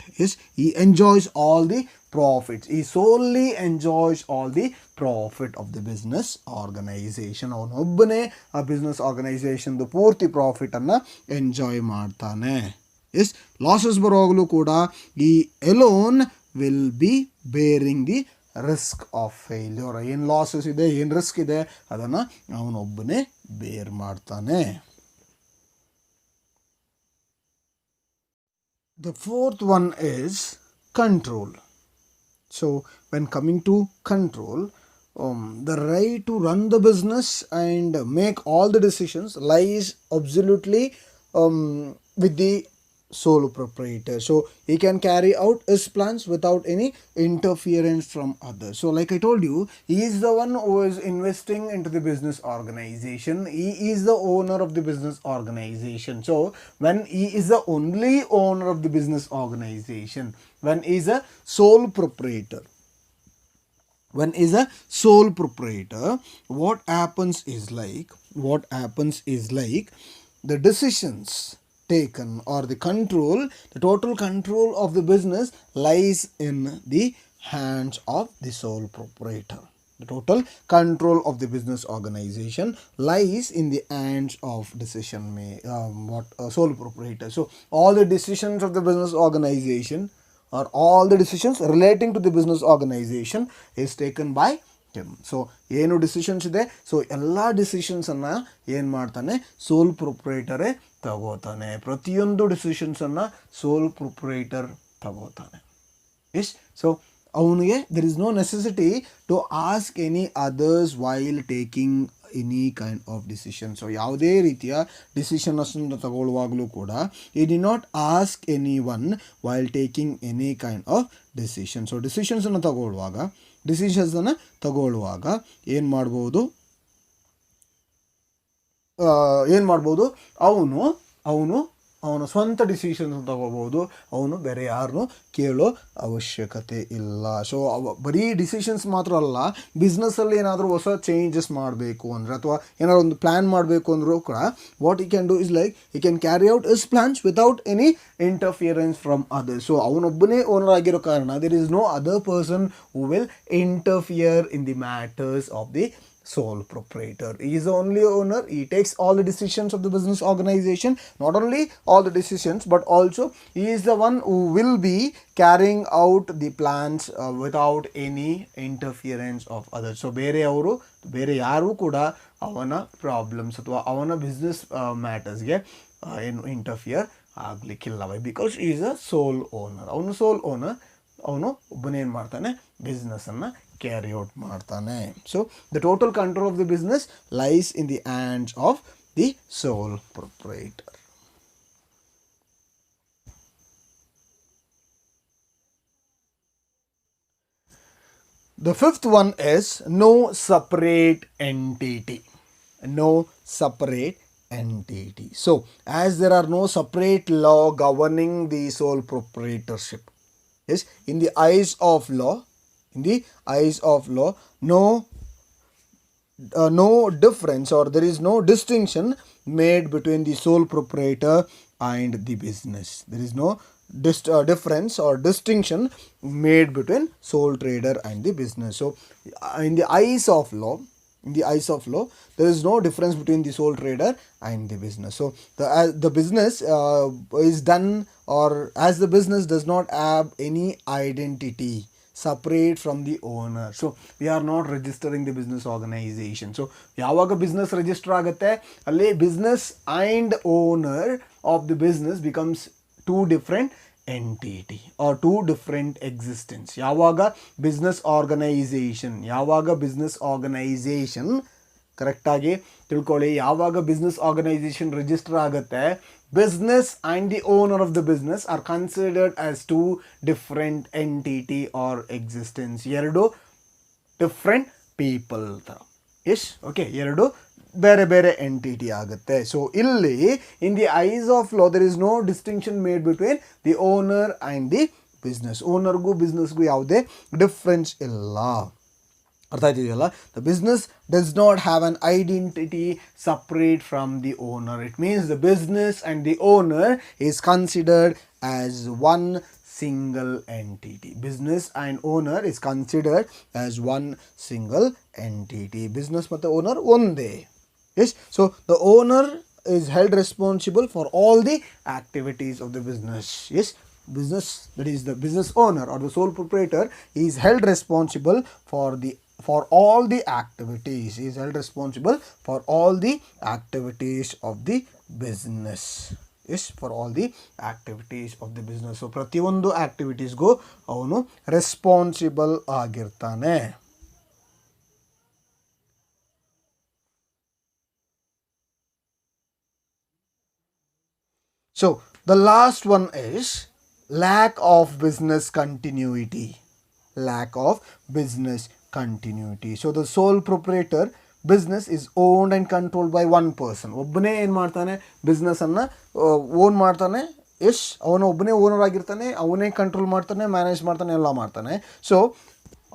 He enjoys all the profits. He solely enjoys all the profit of the business organization. ಅವನೊಬ್ಬನೇ ಆ ಬಿಸ್ನೆಸ್ ಆರ್ಗನೈಸೇಷನ್ದು ಪೂರ್ತಿ ಪ್ರಾಫಿಟನ್ನು ಎಂಜಾಯ್ ಮಾಡ್ತಾನೆ. ಲಾಸಸ್ ಬರುವಾಗಲೂ ಕೂಡ ಈ Elon will be bearing the risk of failure. ಏನು losses ಇದೆ, ಏನು risk ಇದೆ, ಅದನ್ನು ಅವನೊಬ್ಬನೇ ಬೇರ್ ಮಾಡ್ತಾನೆ. The fourth one is control. So when coming to control, the right to run the business and make all the decisions lies absolutely with the sole proprietor. So he can carry out his plans without any interference from others. So like I told you, he is the one who is investing into the business organization. He is the owner of the business organization. So when he is the only owner of the business organization, when he is a sole proprietor, what happens is like the decisions taken or the total control of the business lies in the hands of the sole proprietor. The total control of the business organization lies in the hands of sole proprietor. So all the decisions of the business organization or all the decisions relating to the business organization is taken by him. So ಏನು decisions ಇದೆ, so ಎಲ್ಲ ಡಿಸಿಷನ್ಸನ್ನು ಏನು ಮಾಡ್ತಾನೆ, sole ಪ್ರೊಪ್ರೈಟರೇ ತಗೋತಾನೆ. ಪ್ರತಿಯೊಂದು ಡಿಸಿಷನ್ಸನ್ನು ಸೋಲ್ ಪ್ರೊಪ್ರೈಟರ್ ತಗೋತಾನೆ. ಸೊ ಅವನಿಗೆ there is no necessity to ask any others while taking any kind of decision. So ಯಾವುದೇ ರೀತಿಯ ಡಿಸಿಷನ್ಸನ್ನು ತಗೊಳ್ಳುವಾಗಲೂ ಕೂಡ he did not ask any one while taking any kind of decision. So ಡಿಸಿಷನ್ಸನ್ನು ತಗೊಳ್ಳುವಾಗ ಏನು ಮಾಡ್ಬೋದು, ಅವನು ಸ್ವಂತ ಡಿಸಿಷನ್ಸ್ ತಗೋಬೋದು. ಅವನು ಬೇರೆ ಯಾರನ್ನೂ ಕೇಳೋ ಅವಶ್ಯಕತೆ ಇಲ್ಲ. ಸೊ ಬರೀ ಡಿಸಿಷನ್ಸ್ ಮಾತ್ರ ಅಲ್ಲ, ಬಿಸ್ನೆಸ್ಸಲ್ಲಿ ಏನಾದರೂ ಹೊಸ ಚೇಂಜಸ್ ಮಾಡಬೇಕು ಅಂದರೆ ಅಥವಾ ಏನಾದ್ರು ಒಂದು ಪ್ಲ್ಯಾನ್ ಮಾಡಬೇಕು ಅಂದರೂ ಕೂಡ what he can do is like he can carry out his plans without any interference from others. So ಅವನೊಬ್ಬನೇ ಓನರ್ ಆಗಿರೋ ಕಾರಣ there is no other person who will interfere in the matters of the sole proprietor. He is the only owner. He takes all the decisions of the business organization. Not only all the decisions, but also he is the one who will be carrying out the plans without any interference of others. So ಬೇರೆ ಯಾರು ಕೂಡ ಅವನ problems ಅಥವಾ ಅವನ business ಮ್ಯಾಟರ್ಸ್ಗೆ ಏನು interfere ಆಗಲಿಕ್ಕಿಲ್ಲ. Because is a sole owner. ಅವನು ಒಬ್ಬನೇನು ಮಾಡ್ತಾನೆ, ಬಿಸ್ನೆಸ್ಸನ್ನು ಕ್ಯಾರಿ ಔಟ್ ಮಾಡ್ತಾನೆ. So the total control of the business lies in the hands of the sole proprietor. The fifth one is no separate entity. So as there are no separate law governing the sole proprietorship, in the eyes of law, no no difference, or there is no distinction made between the sole proprietor and the business. There is no difference or distinction made between sole trader and the business. So in the eyes of law, there is no difference between the sole trader and the business. So the business is done, or as the business does not have any identity separate from the owner. So we are not registering the business organization. So ಯಾವಾಗ business register ಆಗುತ್ತೆ ಅಲ್ಲಿ business and owner of the business becomes two different entity or two different existence. ಯಾವಾಗ business organization ಕರೆಕ್ಟಾಗಿ ತಿಳ್ಕೊಳ್ಳಿ, ಯಾವಾಗ business organization register ಆಗುತ್ತೆ, business and the owner of the business are considered as two different entity or existence. ಎರಡು different people ಥರ. Yes okay, ಎರಡು ಬೇರೆ ಬೇರೆ ಎಂಟಿಟಿ ಆಗುತ್ತೆ. ಸೊ ಇಲ್ಲಿ in the eyes of law there is no distinction made between the owner and the business. ಓನರ್ಗೂ ಬಿಸ್ನೆಸ್ಗೂ ಯಾವುದೇ ಡಿಫ್ರೆನ್ಸ್ ಇಲ್ಲ. ಅರ್ಥ ಆಯ್ತಿದೆಯಲ್ಲ? The business does not have an identity separate from the owner. It means the business and the owner is considered as one single entity. Business and owner is considered as one single entity. Business ಮತ್ತು owner ಒಂದೇ. Yes, so the owner is held responsible for all the activities of the business. Yes, business, that is the business owner or the sole proprietor, is held responsible for all the activities. He is held responsible for all the activities of the business. Yes, for all the activities of the business. So ಪ್ರತಿಯೊಂದು ಆಕ್ಟಿವಿಟೀಸ್ಗೂ ಅವನು responsible ಆಗಿರ್ತಾನೆ. So the last one is lack of business continuity. Lack of business continuity. So the sole proprietor business is owned and controlled by one person. ಒಬ್ಬನೇ ಏನು ಮಾಡ್ತಾನೆ, ಬಿಸ್ನೆಸ್ಸನ್ನು own ಮಾಡ್ತಾನೆ. S, ಅವನು ಒಬ್ಬನೇ owner ಆಗಿರ್ತಾನೆ, ಅವನೇ ಕಂಟ್ರೋಲ್ ಮಾಡ್ತಾನೆ, ಮ್ಯಾನೇಜ್ ಮಾಡ್ತಾನೆ, ಎಲ್ಲ ಮಾಡ್ತಾನೆ. ಸೊ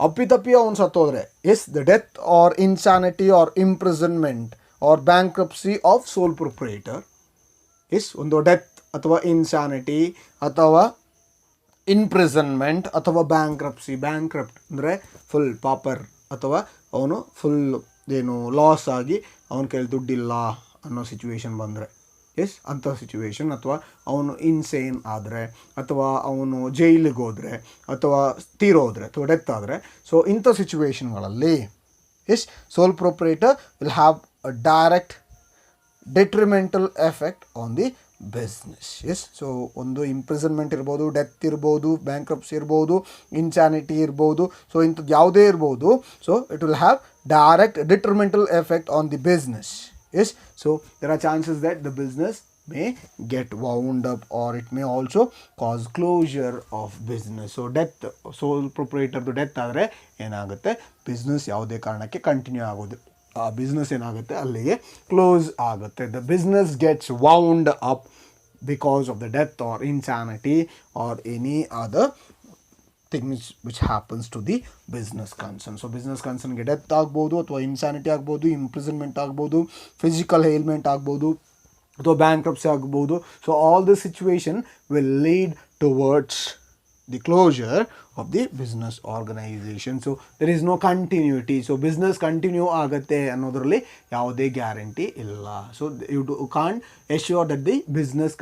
ಅಪ್ಪಿತಪ್ಪಿ ಅವನು ಸತ್ತೋದ್ರೆ, yes, the death or insanity or imprisonment or bankruptcy of sole proprietor. Yes, ಒಂದು ಡೆತ್ ಅಥವಾ ಇನ್ಸಾನಿಟಿ ಅಥವಾ ಇನ್ಪ್ರಿಸನ್ಮೆಂಟ್ ಅಥವಾ ಬ್ಯಾಂಕ್ರಪ್ಟ್ ಅಂದರೆ ಫುಲ್ ಪಾಪರ್, ಅಥವಾ ಅವನು ಫುಲ್ ಏನು ಲಾಸ್ ಆಗಿ ಅವನ ಕೈಲಿ ದುಡ್ಡಿಲ್ಲ ಅನ್ನೋ ಸಿಚುವೇಶನ್ ಬಂದರೆ, ಎಸ್, ಅಂಥ ಸಿಚುವೇಶನ್, ಅಥವಾ ಅವನು ಇನ್ಸೇನ್ ಆದರೆ, ಅಥವಾ ಅವನು ಜೈಲಿಗೆ ಹೋದರೆ, ಅಥವಾ ತೀರೋದ್ರೆ, ಅಥವಾ ಡೆತ್ ಆದರೆ, ಸೊ ಇಂಥ ಸಿಚುವೇಶನ್ಗಳಲ್ಲಿ yes, sole proprietor will have a direct detrimental effect on the business. Yes, so ಒಂದು ಇಂಪ್ರಿಸನ್ಮೆಂಟ್ ಇರ್ಬೋದು, ಡೆತ್ ಇರ್ಬೋದು, ಬ್ಯಾಂಕ್ರಪ್ಸಿ ಇರ್ಬೋದು, ಇನ್ಸಾನಿಟಿ ಇರ್ಬೋದು, ಸೊ ಇಂಥದ್ದು ಯಾವುದೇ ಇರ್ಬೋದು. So it will have direct detrimental effect on the business. Yes, so there are chances that the business may get wound up, or it may also cause closure of business. So death, sole proprietor death ಆದರೆ ಏನಾಗುತ್ತೆ, business ಯಾವುದೇ ಕಾರಣಕ್ಕೆ continue ಆಗೋದು, ಆ business ಏನಾಗುತ್ತೆ ಅಲ್ಲಿಗೆ close ಆಗುತ್ತೆ. The business gets wound up because of the death or insanity or any other things which happens to the business concern. So business ಕನ್ಸರ್ನ್ಗೆ ಡೆತ್ ಆಗ್ಬೋದು, ಅಥವಾ ಇನ್ಸಾನಿಟಿ ಆಗ್ಬೋದು, ಇಂಪ್ರಿಸನ್ಮೆಂಟ್ ಆಗ್ಬೋದು, ಫಿಸಿಕಲ್ ಏಲ್ಮೆಂಟ್ ಆಗ್ಬೋದು, ಅಥವಾ ಬ್ಯಾಂಕ್ರಪ್ಸಿ ಆಗ್ಬೋದು. So all this situation will lead towards the closure of the business organization. So there is no continuity. So business continue ಆಗುತ್ತೆ ಅನ್ನೋದ್ರಲ್ಲಿ ಯಾವುದೇ ಗ್ಯಾರಂಟಿ ಇಲ್ಲ. So you can't assure that the business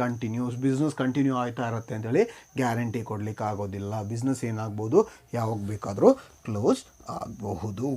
continue ಆಯ್ತಾ ಇರುತ್ತೆ ಅಂತೇಳಿ guarantee ಕೊಡ್ಲಿಕ್ಕೆ ಆಗೋದಿಲ್ಲ. Business ಏನಾಗ್ಬೋದು, ಯಾವಾಗ ಬೇಕಾದರೂ ಕ್ಲೋಸ್ ಆಗಬಹುದು.